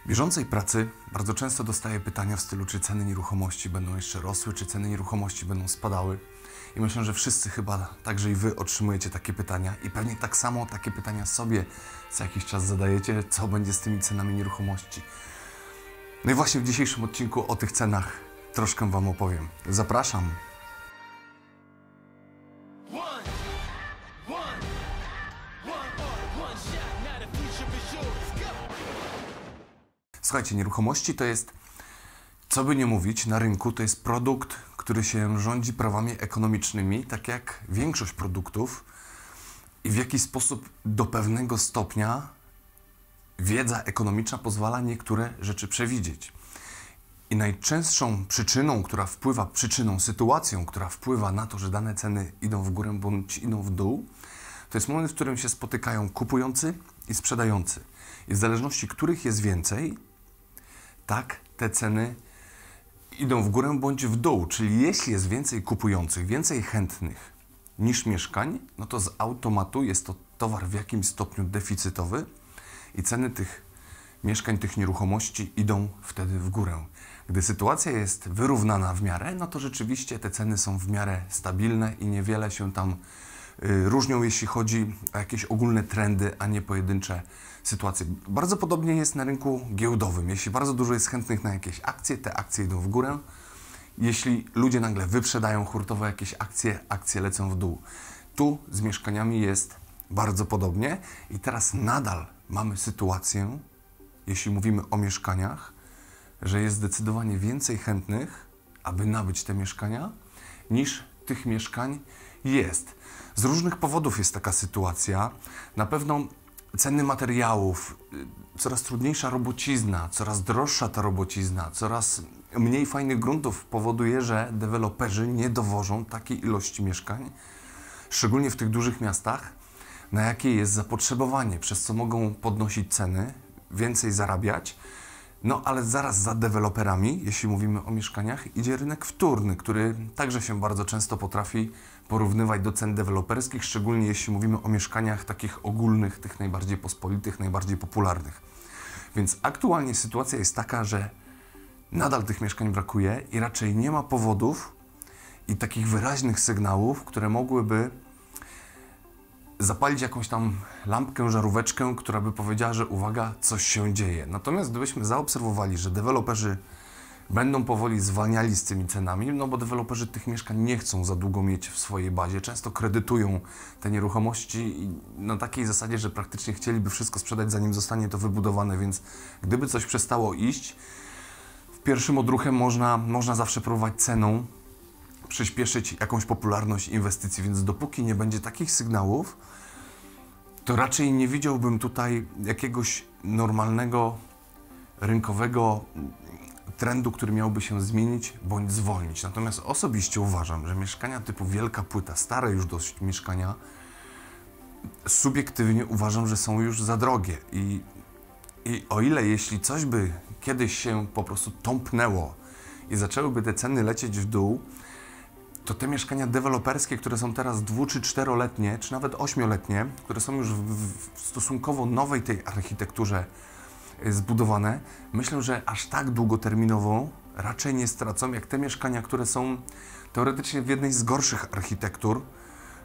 W bieżącej pracy bardzo często dostaję pytania w stylu, czy ceny nieruchomości będą jeszcze rosły, czy ceny nieruchomości będą spadały. I myślę, że wszyscy chyba, także i Wy otrzymujecie takie pytania i pewnie tak samo takie pytania sobie co jakiś czas zadajecie, co będzie z tymi cenami nieruchomości. No i właśnie w dzisiejszym odcinku o tych cenach troszkę Wam opowiem. Zapraszam! Słuchajcie, nieruchomości to jest, co by nie mówić, na rynku to jest produkt, który się rządzi prawami ekonomicznymi, tak jak większość produktów, i w jakiś sposób do pewnego stopnia wiedza ekonomiczna pozwala niektóre rzeczy przewidzieć. I najczęstszą sytuacją, która wpływa na to, że dane ceny idą w górę bądź idą w dół, to jest moment, w którym się spotykają kupujący i sprzedający. I w zależności, których jest więcej, tak te ceny idą w górę bądź w dół. Czyli jeśli jest więcej kupujących, więcej chętnych niż mieszkań, no to z automatu jest to towar w jakimś stopniu deficytowy i ceny tych mieszkań, tych nieruchomości idą wtedy w górę. Gdy sytuacja jest wyrównana w miarę, no to rzeczywiście te ceny są w miarę stabilne i niewiele się tam różnią, jeśli chodzi o jakieś ogólne trendy, a nie pojedyncze sytuacje. Bardzo podobnie jest na rynku giełdowym. Jeśli bardzo dużo jest chętnych na jakieś akcje, te akcje idą w górę. Jeśli ludzie nagle wyprzedają hurtowo jakieś akcje, akcje lecą w dół. Tu z mieszkaniami jest bardzo podobnie i teraz nadal mamy sytuację, jeśli mówimy o mieszkaniach, że jest zdecydowanie więcej chętnych, aby nabyć te mieszkania, niż tych mieszkań jest. Z różnych powodów jest taka sytuacja. Na pewno ceny materiałów, coraz trudniejsza robocizna, coraz droższa ta robocizna, coraz mniej fajnych gruntów powoduje, że deweloperzy nie dowożą takiej ilości mieszkań, szczególnie w tych dużych miastach, na jakie jest zapotrzebowanie, przez co mogą podnosić ceny, więcej zarabiać. No ale zaraz za deweloperami, jeśli mówimy o mieszkaniach, idzie rynek wtórny, który także się bardzo często potrafi porównywać do cen deweloperskich, szczególnie jeśli mówimy o mieszkaniach takich ogólnych, tych najbardziej pospolitych, najbardziej popularnych. Więc aktualnie sytuacja jest taka, że nadal tych mieszkań brakuje i raczej nie ma powodów i takich wyraźnych sygnałów, które mogłyby zapalić jakąś tam lampkę, żaróweczkę, która by powiedziała, że uwaga, coś się dzieje. Natomiast gdybyśmy zaobserwowali, że deweloperzy będą powoli zwalniali z tymi cenami, no bo deweloperzy tych mieszkań nie chcą za długo mieć w swojej bazie, często kredytują te nieruchomości na takiej zasadzie, że praktycznie chcieliby wszystko sprzedać, zanim zostanie to wybudowane, więc gdyby coś przestało iść, w pierwszym odruchem można zawsze próbować ceną przyspieszyć jakąś popularność inwestycji, więc dopóki nie będzie takich sygnałów, to raczej nie widziałbym tutaj jakiegoś normalnego, rynkowego trendu, który miałby się zmienić bądź zwolnić. Natomiast osobiście uważam, że mieszkania typu wielka płyta, stare już dość mieszkania, subiektywnie uważam, że są już za drogie. I o ile jeśli coś by kiedyś się po prostu tąpnęło i zaczęłyby te ceny lecieć w dół, to te mieszkania deweloperskie, które są teraz 2- czy 4-letnie, czy nawet 8-letnie, które są już w stosunkowo nowej tej architekturze zbudowane, myślę, że aż tak długoterminowo raczej nie stracą, jak te mieszkania, które są teoretycznie w jednej z gorszych architektur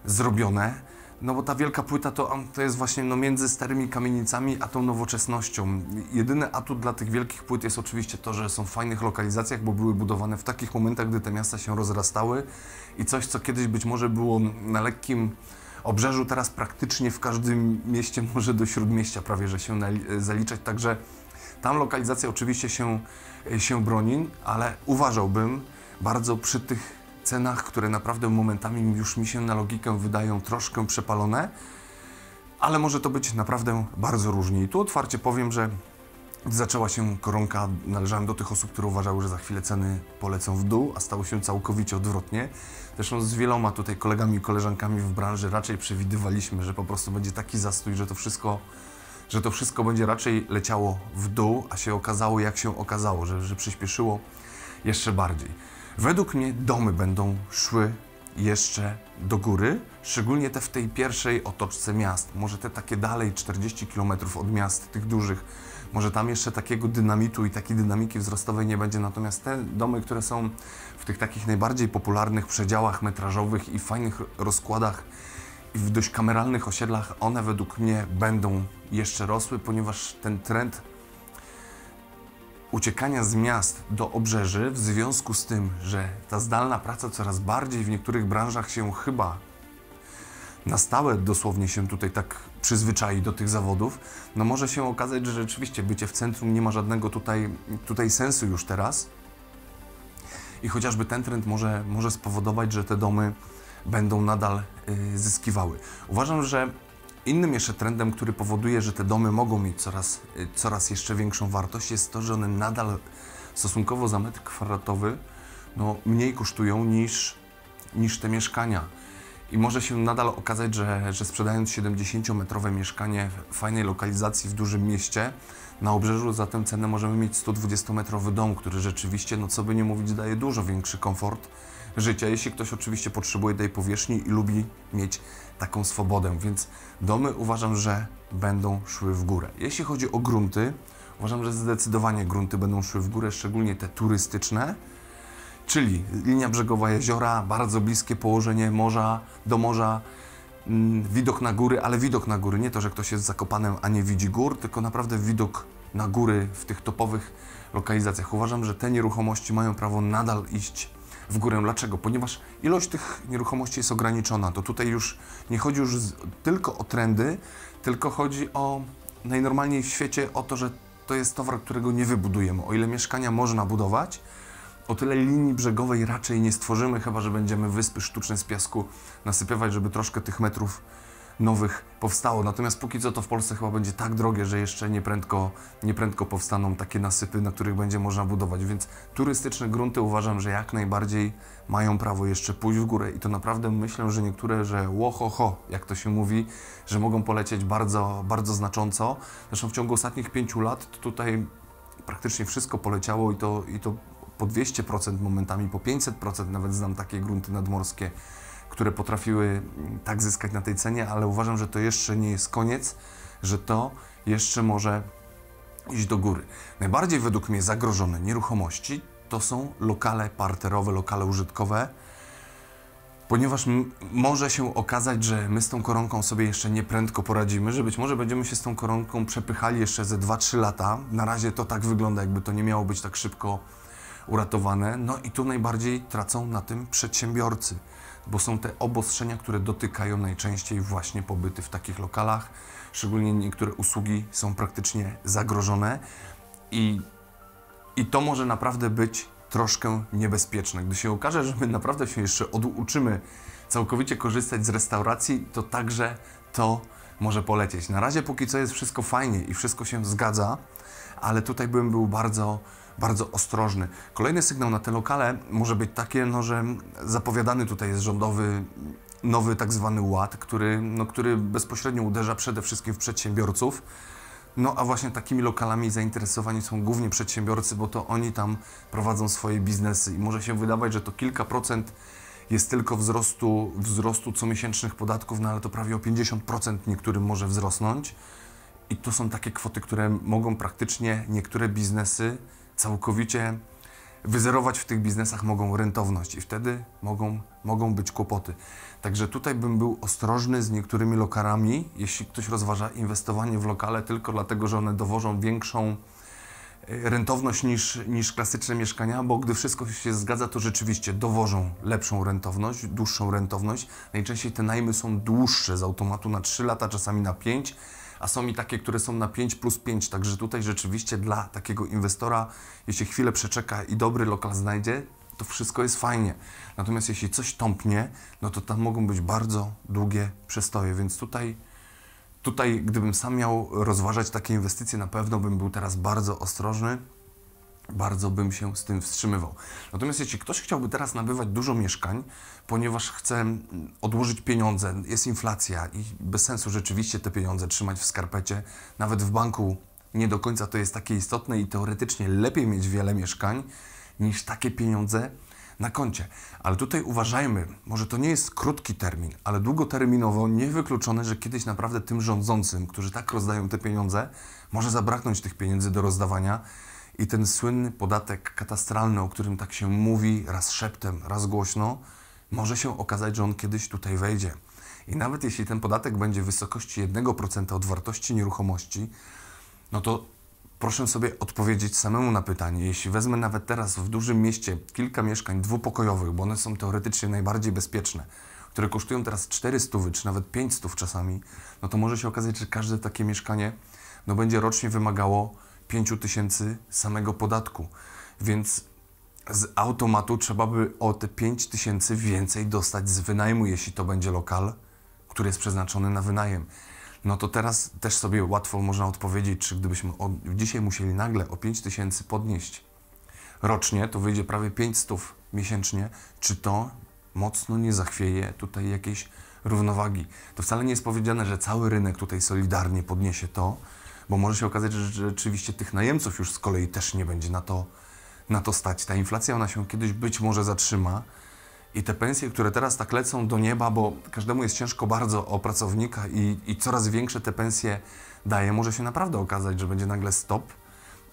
zrobione, no bo ta wielka płyta to jest właśnie między starymi kamienicami a tą nowoczesnością. Jedyny atut dla tych wielkich płyt jest oczywiście to, że są w fajnych lokalizacjach, bo były budowane w takich momentach, gdy te miasta się rozrastały i coś, co kiedyś być może było na lekkim obrzeżu, teraz praktycznie w każdym mieście, może do śródmieścia prawie, że się zaliczać, także tam lokalizacja oczywiście się broni, ale uważałbym bardzo przy tych cenach, które naprawdę momentami już mi się na logikę wydają troszkę przepalone, ale może to być naprawdę bardzo różnie. I tu otwarcie powiem, że gdy zaczęła się koronka, należałem do tych osób, które uważały, że za chwilę ceny polecą w dół, a stało się całkowicie odwrotnie. Zresztą z wieloma tutaj kolegami i koleżankami w branży raczej przewidywaliśmy, że po prostu będzie taki zastój, że to wszystko będzie raczej leciało w dół, a się okazało, jak się okazało, że przyspieszyło jeszcze bardziej. Według mnie domy będą szły jeszcze do góry, szczególnie te w tej pierwszej otoczce miast. Może te takie dalej, 40 km od miast, tych dużych, Może tam jeszcze takiego dynamitu i takiej dynamiki wzrostowej nie będzie, natomiast te domy, które są w tych takich najbardziej popularnych przedziałach metrażowych i fajnych rozkładach i w dość kameralnych osiedlach, one według mnie będą jeszcze rosły, ponieważ ten trend uciekania z miast do obrzeży w związku z tym, że ta zdalna praca coraz bardziej w niektórych branżach się chyba na stałe dosłownie się tutaj tak przyzwyczai do tych zawodów, no może się okazać, że rzeczywiście bycie w centrum nie ma żadnego tutaj sensu już teraz i chociażby ten trend może spowodować, że te domy będą nadal zyskiwały. Uważam, że innym jeszcze trendem, który powoduje, że te domy mogą mieć coraz jeszcze większą wartość, jest to, że one nadal stosunkowo za metr kwadratowy mniej kosztują niż te mieszkania. I może się nadal okazać, że sprzedając 70-metrowe mieszkanie w fajnej lokalizacji w dużym mieście, na obrzeżu za tę cenę możemy mieć 120-metrowy dom, który rzeczywiście, co by nie mówić, daje dużo większy komfort życia, jeśli ktoś oczywiście potrzebuje tej powierzchni i lubi mieć taką swobodę, więc domy uważam, że będą szły w górę. Jeśli chodzi o grunty, uważam, że zdecydowanie grunty będą szły w górę, szczególnie te turystyczne, czyli linia brzegowa jeziora, bardzo bliskie położenie do morza, widok na góry, ale widok na góry, nie to, że ktoś jest w Zakopanem, a nie widzi gór, tylko naprawdę widok na góry w tych topowych lokalizacjach. Uważam, że te nieruchomości mają prawo nadal iść w górę. Dlaczego? Ponieważ ilość tych nieruchomości jest ograniczona. To tutaj już nie chodzi tylko o trendy, tylko chodzi o najnormalniej w świecie o to, że to jest towar, którego nie wybudujemy. O ile mieszkania można budować, o tyle linii brzegowej raczej nie stworzymy, chyba że będziemy wyspy sztuczne z piasku nasypywać, żeby troszkę tych metrów nowych powstało. Natomiast póki co to w Polsce chyba będzie tak drogie, że jeszcze nieprędko powstaną takie nasypy, na których będzie można budować. Więc turystyczne grunty uważam, że jak najbardziej mają prawo jeszcze pójść w górę i to naprawdę myślę, że niektóre, że łohoho, jak to się mówi, że mogą polecieć bardzo, bardzo znacząco. Zresztą w ciągu ostatnich 5 lat tutaj praktycznie wszystko poleciało i to po 200% momentami, po 500% nawet znam takie grunty nadmorskie, które potrafiły tak zyskać na tej cenie, ale uważam, że to jeszcze nie jest koniec, że to jeszcze może iść do góry. Najbardziej według mnie zagrożone nieruchomości to są lokale parterowe, lokale użytkowe, ponieważ może się okazać, że my z tą koronką sobie jeszcze nieprędko poradzimy, że być może będziemy się z tą koronką przepychali jeszcze ze 2-3 lata. Na razie to tak wygląda, jakby to nie miało być tak szybko uratowane. No i tu najbardziej tracą na tym przedsiębiorcy, bo są te obostrzenia, które dotykają najczęściej właśnie pobyty w takich lokalach. Szczególnie niektóre usługi są praktycznie zagrożone i to może naprawdę być troszkę niebezpieczne. Gdy się okaże, że my naprawdę się jeszcze oduczymy całkowicie korzystać z restauracji, to także to może polecieć. Na razie póki co jest wszystko fajnie i wszystko się zgadza, ale tutaj bym był bardzo, bardzo ostrożny. Kolejny sygnał na te lokale może być takie, że zapowiadany tutaj jest rządowy nowy tak zwany ład, który bezpośrednio uderza przede wszystkim w przedsiębiorców. No a właśnie takimi lokalami zainteresowani są głównie przedsiębiorcy, bo to oni tam prowadzą swoje biznesy i może się wydawać, że to kilka procent jest tylko wzrostu comiesięcznych podatków, no ale to prawie o 50% niektórym może wzrosnąć. I to są takie kwoty, które mogą praktycznie niektóre biznesy całkowicie wyzerować. W tych biznesach mogą rentowność i wtedy mogą być kłopoty. Także tutaj bym był ostrożny z niektórymi lokalami, jeśli ktoś rozważa inwestowanie w lokale tylko dlatego, że one dowożą większą rentowność niż klasyczne mieszkania, bo gdy wszystko się zgadza, to rzeczywiście dowożą lepszą rentowność, dłuższą rentowność. Najczęściej te najmy są dłuższe z automatu na 3 lata, czasami na 5, a są i takie, które są na 5+5, także tutaj rzeczywiście dla takiego inwestora, jeśli chwilę przeczeka i dobry lokal znajdzie, to wszystko jest fajnie. Natomiast jeśli coś tąpnie, no to tam mogą być bardzo długie przestoje, więc tutaj gdybym sam miał rozważać takie inwestycje, na pewno bym był teraz bardzo ostrożny, bardzo bym się z tym wstrzymywał. Natomiast jeśli ktoś chciałby teraz nabywać dużo mieszkań, ponieważ chce odłożyć pieniądze, jest inflacja i bez sensu rzeczywiście te pieniądze trzymać w skarpecie, nawet w banku nie do końca to jest takie istotne i teoretycznie lepiej mieć wiele mieszkań niż takie pieniądze na koncie. Ale tutaj uważajmy, może to nie jest krótki termin, ale długoterminowo niewykluczone, że kiedyś naprawdę tym rządzącym, którzy tak rozdają te pieniądze, może zabraknąć tych pieniędzy do rozdawania i ten słynny podatek katastralny, o którym tak się mówi raz szeptem, raz głośno, może się okazać, że on kiedyś tutaj wejdzie. I nawet jeśli ten podatek będzie w wysokości 1% od wartości nieruchomości, no to proszę sobie odpowiedzieć samemu na pytanie. Jeśli wezmę nawet teraz w dużym mieście kilka mieszkań dwupokojowych, bo one są teoretycznie najbardziej bezpieczne, które kosztują teraz 400 czy nawet 500 czasami, no to może się okazać, że każde takie mieszkanie no będzie rocznie wymagało 5000 samego podatku. Więc z automatu trzeba by o te 5000 więcej dostać z wynajmu, jeśli to będzie lokal, który jest przeznaczony na wynajem. No to teraz też sobie łatwo można odpowiedzieć, czy gdybyśmy dzisiaj musieli nagle o 5000 podnieść rocznie, to wyjdzie prawie 500 miesięcznie, czy to mocno nie zachwieje tutaj jakiejś równowagi. To wcale nie jest powiedziane, że cały rynek tutaj solidarnie podniesie to, bo może się okazać, że rzeczywiście tych najemców już z kolei też nie będzie na to stać. Ta inflacja, ona się kiedyś być może zatrzyma i te pensje, które teraz tak lecą do nieba, bo każdemu jest ciężko bardzo o pracownika i coraz większe te pensje daje, może się naprawdę okazać, że będzie nagle stop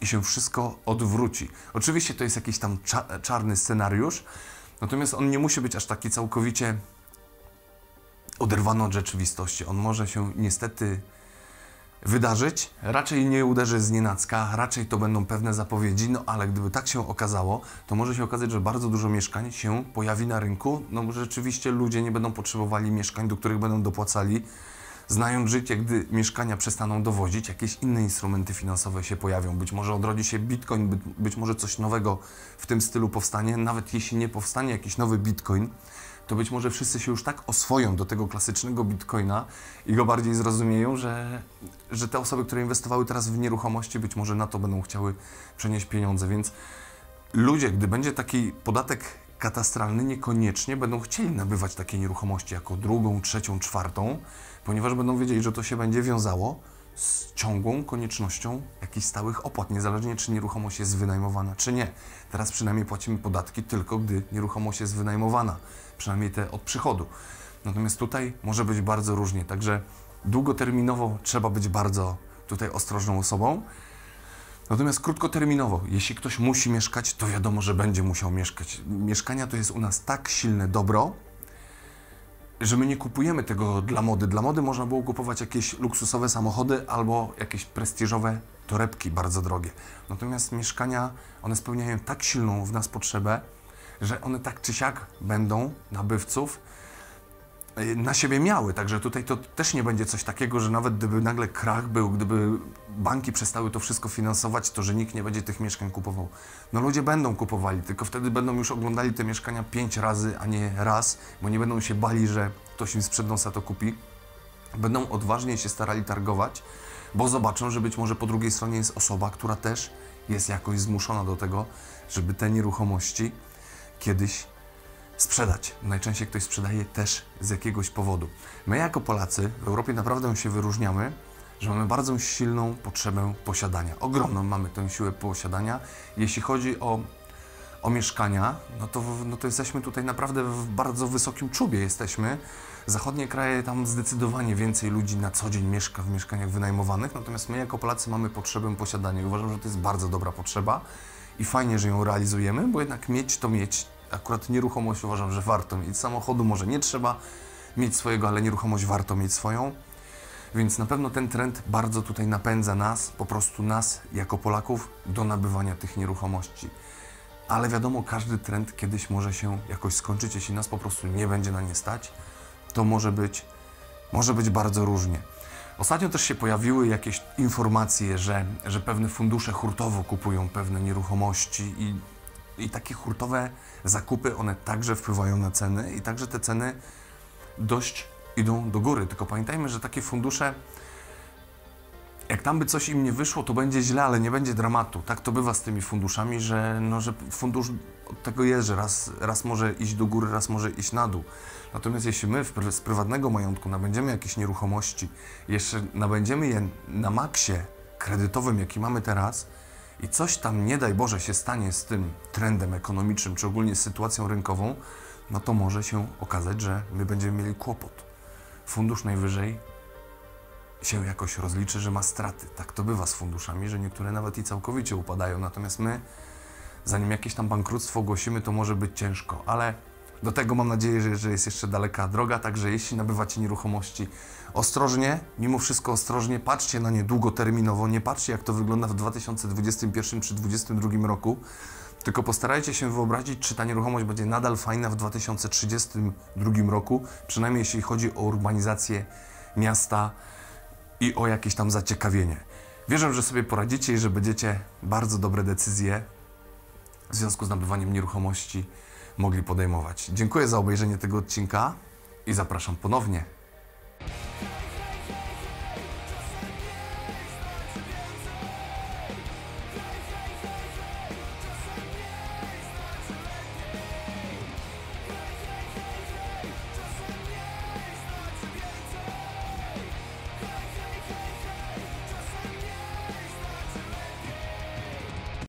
i się wszystko odwróci. Oczywiście to jest jakiś tam czarny scenariusz, natomiast on nie musi być aż taki całkowicie oderwany od rzeczywistości. On może się niestety wydarzyć, raczej nie uderzy znienacka, raczej to będą pewne zapowiedzi, no ale gdyby tak się okazało, to może się okazać, że bardzo dużo mieszkań się pojawi na rynku, no bo rzeczywiście ludzie nie będą potrzebowali mieszkań, do których będą dopłacali. Znając życie, gdy mieszkania przestaną dowozić, jakieś inne instrumenty finansowe się pojawią. Być może odrodzi się Bitcoin, być może coś nowego w tym stylu powstanie. Nawet jeśli nie powstanie jakiś nowy Bitcoin, to być może wszyscy się już tak oswoją do tego klasycznego Bitcoina i go bardziej zrozumieją, że te osoby, które inwestowały teraz w nieruchomości, być może na to będą chciały przenieść pieniądze. Więc ludzie, gdy będzie taki podatek katastralny, niekoniecznie będą chcieli nabywać takie nieruchomości jako drugą, trzecią, czwartą, ponieważ będą wiedzieli, że to się będzie wiązało z ciągłą koniecznością jakichś stałych opłat, niezależnie czy nieruchomość jest wynajmowana, czy nie. Teraz przynajmniej płacimy podatki tylko, gdy nieruchomość jest wynajmowana, przynajmniej te od przychodu. Natomiast tutaj może być bardzo różnie, także długoterminowo trzeba być bardzo tutaj ostrożną osobą. Natomiast krótkoterminowo, jeśli ktoś musi mieszkać, to wiadomo, że będzie musiał mieszkać. Mieszkania to jest u nas tak silne dobro, że my nie kupujemy tego dla mody. Dla mody można było kupować jakieś luksusowe samochody albo jakieś prestiżowe torebki bardzo drogie. Natomiast mieszkania, one spełniają tak silną w nas potrzebę, że one tak czy siak będą nabywców na siebie miały. Także tutaj to też nie będzie coś takiego, że nawet gdyby nagle krach był, gdyby banki przestały to wszystko finansować, to że nikt nie będzie tych mieszkań kupował. No ludzie będą kupowali, tylko wtedy będą już oglądali te mieszkania 5 razy, a nie raz, bo nie będą się bali, że ktoś im sprzed nosa to kupi. Będą odważniej się starali targować, bo zobaczą, że być może po drugiej stronie jest osoba, która też jest jakoś zmuszona do tego, żeby te nieruchomości kiedyś sprzedać. Najczęściej ktoś sprzedaje też z jakiegoś powodu. My jako Polacy w Europie naprawdę się wyróżniamy, że mamy bardzo silną potrzebę posiadania. Ogromną mamy tę siłę posiadania. Jeśli chodzi o mieszkania, no to jesteśmy tutaj naprawdę w bardzo wysokim czubie jesteśmy. Zachodnie kraje, tam zdecydowanie więcej ludzi na co dzień mieszka w mieszkaniach wynajmowanych, natomiast my jako Polacy mamy potrzebę posiadania. Uważam, że to jest bardzo dobra potrzeba i fajnie, że ją realizujemy, bo jednak mieć to mieć. Akurat nieruchomość uważam, że warto mieć. Samochodu może nie trzeba mieć swojego, ale nieruchomość warto mieć swoją. Więc na pewno ten trend bardzo tutaj napędza nas, po prostu nas jako Polaków do nabywania tych nieruchomości. Ale wiadomo, każdy trend kiedyś może się jakoś skończyć, jeśli nas po prostu nie będzie na nie stać, to może być bardzo różnie. Ostatnio też się pojawiły jakieś informacje, że pewne fundusze hurtowo kupują pewne nieruchomości i takie hurtowe zakupy, one także wpływają na ceny i także te ceny dość idą do góry. Tylko pamiętajmy, że takie fundusze, jak tam by coś im nie wyszło, to będzie źle, ale nie będzie dramatu. Tak to bywa z tymi funduszami, że fundusz od tego jest, że raz może iść do góry, raz może iść na dół. Natomiast jeśli my z prywatnego majątku nabędziemy jakieś nieruchomości, jeszcze nabędziemy je na maksie kredytowym, jaki mamy teraz, i coś tam, nie daj Boże, się stanie z tym trendem ekonomicznym, czy ogólnie z sytuacją rynkową, no to może się okazać, że my będziemy mieli kłopot. Fundusz najwyżej się jakoś rozliczy, że ma straty. Tak to bywa z funduszami, że niektóre nawet i całkowicie upadają. Natomiast my, zanim jakieś tam bankructwo ogłosimy, to może być ciężko. Ale do tego mam nadzieję, że jest jeszcze daleka droga. Także jeśli nabywacie nieruchomości, ostrożnie, mimo wszystko ostrożnie, patrzcie na nie długoterminowo. Nie patrzcie, jak to wygląda w 2021 czy 2022 roku. Tylko postarajcie się wyobrazić, czy ta nieruchomość będzie nadal fajna w 2032 roku. Przynajmniej jeśli chodzi o urbanizację miasta i o jakieś tam zaciekawienie. Wierzę, że sobie poradzicie i że będziecie bardzo dobre decyzje w związku z nabywaniem nieruchomości mogli podejmować. Dziękuję za obejrzenie tego odcinka i zapraszam ponownie.